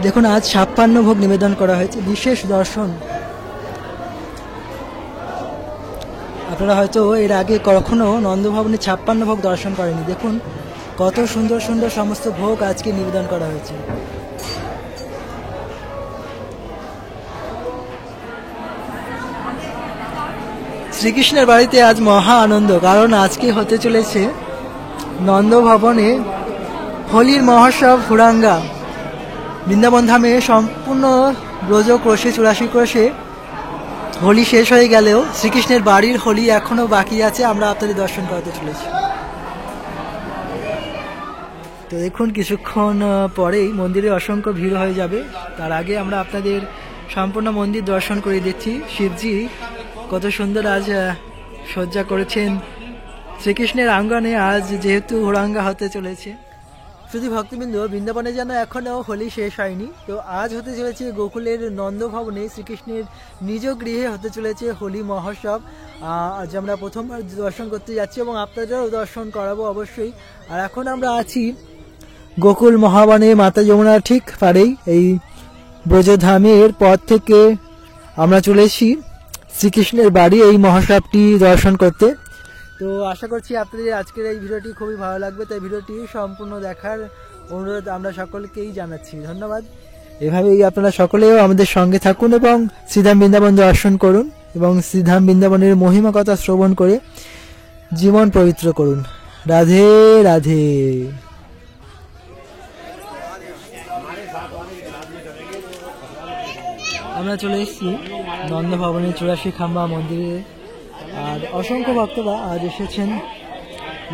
দেখুন আজ 56 ভোগ নিবেদন করা হয়েছে, বিশেষ দর্শন। আপনারা হয়তো এর আগে কখনো নন্দভবনে 56 ভোগ দর্শন করেনি। দেখুন কত সুন্দর সুন্দর সমস্ত ভোগ আজকে নিবেদন করা হয়েছে। শ্রীকৃষ্ণের বাড়িতে আজ মহা আনন্দ, কারণ আজকে হতে চলেছে নন্দভবনে হোলির মহোৎসব হুড়াঙ্গা। বৃন্দাবন ধামে সম্পূর্ণ ব্রজ ক্রোশে 84 ক্রোশে হোলি শেষ হয়ে গেলেও শ্রীকৃষ্ণের বাড়ির হোলি এখনো বাকি আছে, আমরা আপনাদের দর্শন করাতে চলেছি। তো দেখুন কিছুক্ষণ পরেই মন্দিরে অসংখ্য ভিড় হয়ে যাবে। তার আগে আমরা আপনাদের সম্পূর্ণ মন্দির দর্শন করে দিচ্ছি। শিবজি কত সুন্দর আজ সজ্জা করেছেন শ্রীকৃষ্ণের আঙ্গনে। আজ যেহেতু হুড়াঙ্গা হতে চলেছে, শুধু ভক্তবৃন্দ, বৃন্দাবনে যেন এখনও হোলি শেষ হয়নি। তো আজ হতে চলেছে গোকুলের নন্দভবনে শ্রীকৃষ্ণের নিজ গৃহে হতে চলেছে হোলি মহোৎসব। আজ আমরা প্রথমবার দর্শন করতে যাচ্ছি এবং আপনাদেরও দর্শন করাবো অবশ্যই। আর এখন আমরা আছি গোকুল মহাবনে, মাতা যমুনার ঠিক পারেই এই ব্রজধামের পথ থেকে আমরা চলেছি শ্রীকৃষ্ণের বাড়ি এই মহোৎসবটি দর্শন করতে। তো আশা করছি আপনাদের আজকের এই ভিডিওটি খুবই ভালো লাগবে, তাই ভিডিওটি সম্পূর্ণ দেখার অনুরোধ আমরা সকলকেই জানাচ্ছি। ধন্যবাদ। এভাবেই আপনারা সকলেও আমাদের সঙ্গে থাকুন এবং শ্রীধাম বৃন্দাবন দর্শন করুন এবং শ্রীধাম বৃন্দাবনের মহিমা কথা শ্রবণ করে জীবন পবিত্র করুন। রাধে রাধে। আমরা চলে এসেছি নন্দভবনের 84 খাম্বা মন্দিরে। আর অসংখ্য ভক্তরা আজ এসেছেন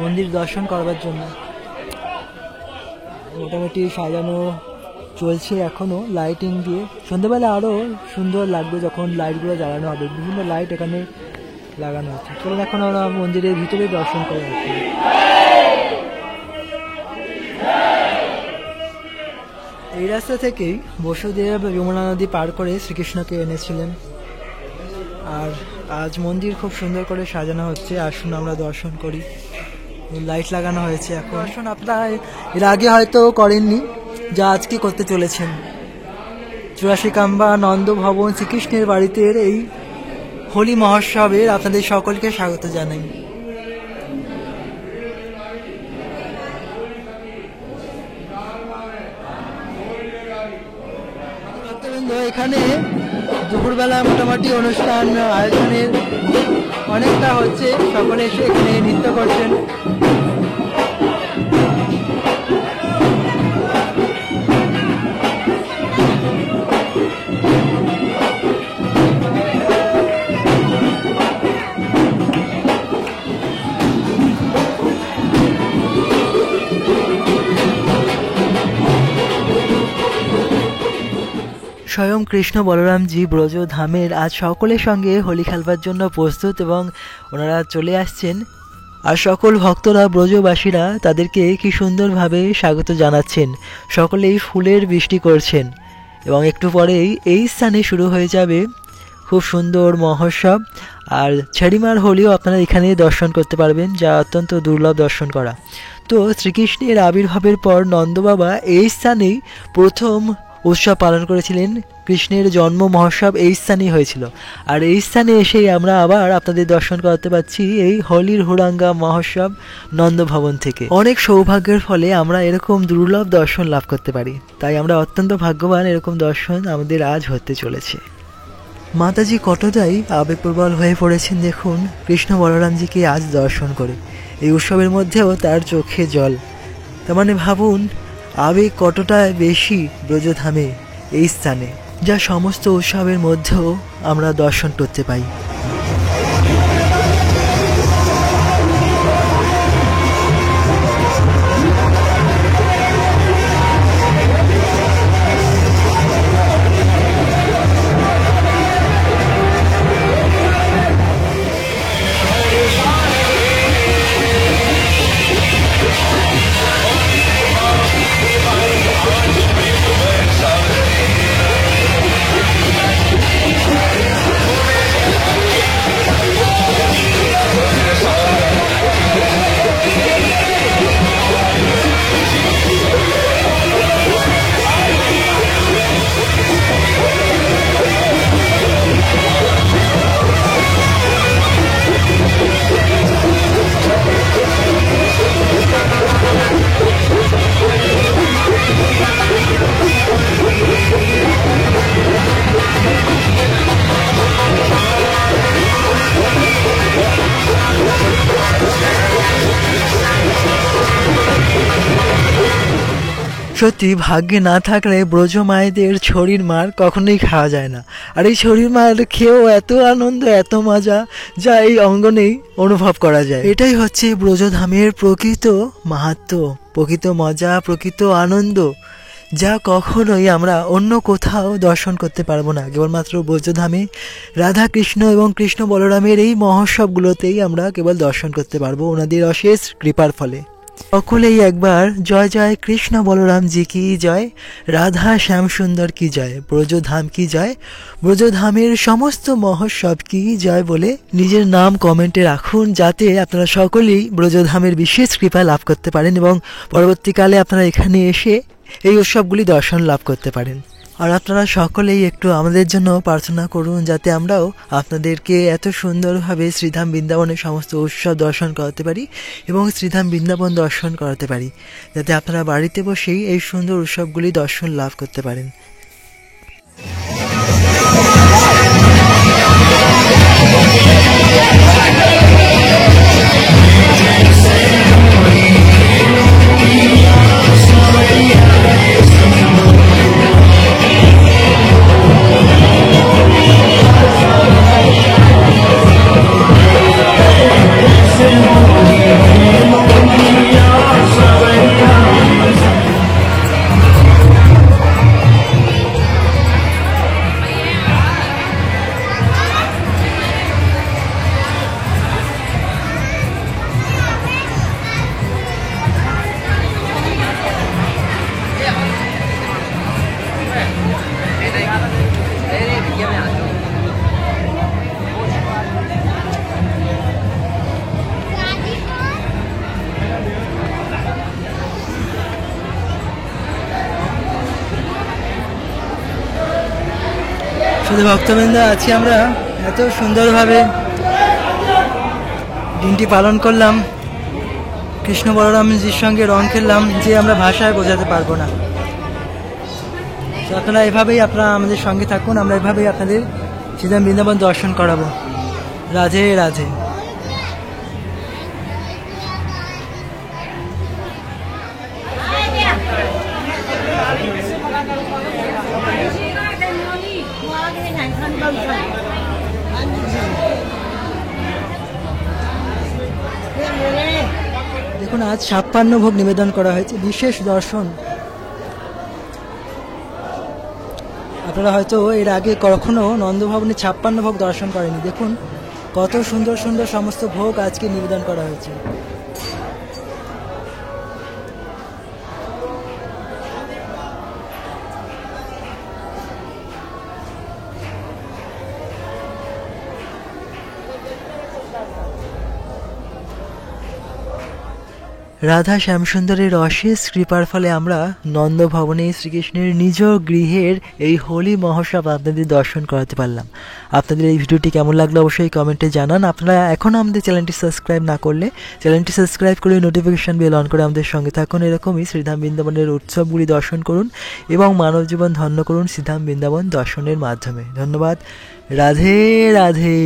মন্দির দর্শন করবার জন্য। মোটামুটি সাজানো চলছে এখনো লাইটিং দিয়ে। সন্ধ্যাবেলা আরও সুন্দর লাগবে যখন লাইটগুলো জ্বালানো হবে। বিভিন্ন লাইট এখানে লাগানো আছে। চলুন এখন আমরা মন্দিরের ভিতরে দর্শন করে আসি। এই রাস্তা থেকেই বসুদেব যমুনা নদী পার করে শ্রীকৃষ্ণকে এনেছিলেন। আর আজ মন্দির খুব সুন্দর করে সাজানো হচ্ছে। আসুন আমরা দর্শন করি। লাইট লাগানো হয়েছে এখন। আসুন, আপনারা এর আগে হয়তো করেননি যা আজকে করতে চলেছেন। 84 খাম্বা নন্দভবন শ্রীকৃষ্ণের বাড়িতে এই হোলি মহোৎসবের আপনাদের সকলকে স্বাগত জানাই। এখানে দুপুরবেলা মোটামুটি অনুষ্ঠান আয়োজনের অনেকটা হচ্ছে। সকলে এসে এখানে নৃত্য করছেন। স্বয়ং কৃষ্ণ বলরামজি ব্রজ ধামের আজ সকলের সঙ্গে হোলি খেলবার জন্য প্রস্তুত এবং ওনারা চলে আসছেন। আর সকল ভক্তরা, ব্রজবাসীরা তাদেরকে কি সুন্দরভাবে স্বাগত জানাচ্ছেন। সকলেই ফুলের বৃষ্টি করছেন এবং একটু পরেই এই স্থানে শুরু হয়ে যাবে খুব সুন্দর মহোৎসব। আর ছাড়িমার হোলিও আপনারা এখানে দর্শন করতে পারবেন, যা অত্যন্ত দুর্লভ দর্শন করা। তো শ্রীকৃষ্ণের আবির্ভাবের পর নন্দবাবা এই স্থানেই প্রথম উৎসব পালন করেছিলেন। কৃষ্ণের জন্ম মহোৎসব এই স্থানেই হয়েছিল। আর এই স্থানে এসেই আমরা আবার আপনাদের দর্শন করাতে পারছি এই হোলির হুড়াঙ্গা মহোৎসব নন্দভবন থেকে। অনেক সৌভাগ্যের ফলে আমরা এরকম দুর্লভ দর্শন লাভ করতে পারি, তাই আমরা অত্যন্ত ভাগ্যবান। এরকম দর্শন আমাদের আজ হতে চলেছে। মাতাজি কতটাই আবেগপ্রবল হয়ে পড়েছেন দেখুন কৃষ্ণ বলরামজিকে আজ দর্শন করে। এই উৎসবের মধ্যেও তার চোখে জল। তার মানে ভাবুন আবেগ কতটা বেশি ব্রজধামে এই স্থানে, যা সমস্ত উৎসবের মধ্যেও আমরা দর্শন করতে পাই। সত্যি ভাগ্যে না থাকলে ব্রজ মায়েদের ছড়ির মার কখনোই খাওয়া যায় না। আর এই ছড়ির মার খেয়েও এত আনন্দ, এত মজা, যা এই অঙ্গনেই অনুভব করা যায়। এটাই হচ্ছে ব্রজধামের প্রকৃত মাহাত্ম্য, প্রকৃত মজা, প্রকৃত আনন্দ, যা কখনোই আমরা অন্য কোথাও দর্শন করতে পারবো না। কেবলমাত্র ব্রজধামে রাধা কৃষ্ণ এবং কৃষ্ণ বলরামের এই মহোৎসবগুলোতেই আমরা কেবল দর্শন করতে পারবো ওনাদের অশেষ কৃপার ফলে। সকলেই একবার জয় জয় কৃষ্ণ বলরাম জি কি জয়, রাধা শ্যাম সুন্দর কি জয়, ব্রজধাম কি জয়, ব্রজধামের সমস্ত মহোৎসব কি জয় বলে নিজের নাম কমেন্টে রাখুন, যাতে আপনারা সকলেই ব্রজধামের বিশেষ কৃপা লাভ করতে পারেন এবং পরবর্তীকালে আপনারা এখানে এসে এই উৎসবগুলি দর্শন লাভ করতে পারেন। আর আপনারা সকলেই একটু আমাদের জন্য প্রার্থনা করুন, যাতে আমরাও আপনাদেরকে এত সুন্দরভাবে শ্রীধাম বৃন্দাবনের সমস্ত উৎসব দর্শন করাতে পারি এবং শ্রীধাম বৃন্দাবন দর্শন করাতে পারি, যাতে আপনারা বাড়িতে বসেই এই সুন্দর উৎসবগুলি দর্শন লাভ করতে পারেন। শুধু ভক্তবৃন্দ আছি, আমরা এত সুন্দরভাবে দিনটি পালন করলাম, কৃষ্ণ বলরামজির সঙ্গে রং খেললাম, যে আমরা ভাষায় বোঝাতে পারবো না। আপনারা এভাবেই আপনারা আমাদের সঙ্গে থাকুন, আমরা এভাবেই আপনাদের শ্রীধাম বৃন্দাবন দর্শন করাবো। রাধে রাধে। দেখুন, আজ 56 ভোগ নিবেদন করা হয়েছে, বিশেষ দর্শন। আপনারা হয়তো এর আগে কখনো নন্দভবনে 56 ভোগ দর্শন করেনি। দেখুন কত সুন্দর সুন্দর সমস্ত ভোগ আজকে নিবেদন করা হয়েছে। রাধা শ্যামসুন্দরের অশেষ কৃপার ফলে আমরা নন্দভবনে শ্রীকৃষ্ণের নিজ গৃহের এই হোলি মহোৎসব আপনাদের দর্শন করাতে পারলাম। আপনাদের এই ভিডিওটি কেমন লাগলো অবশ্যই কমেন্টে জানান। আপনারা এখনও আমাদের চ্যানেলটি সাবস্ক্রাইব না করলে চ্যানেলটি সাবস্ক্রাইব করে নোটিফিকেশন বেল অন করে আমাদের সঙ্গে থাকুন। এরকমই শ্রীধাম বৃন্দাবনের উৎসবগুলি দর্শন করুন এবং মানব জীবন ধন্য করুন শ্রীধাম বৃন্দাবন দর্শনের মাধ্যমে। ধন্যবাদ। রাধে রাধে।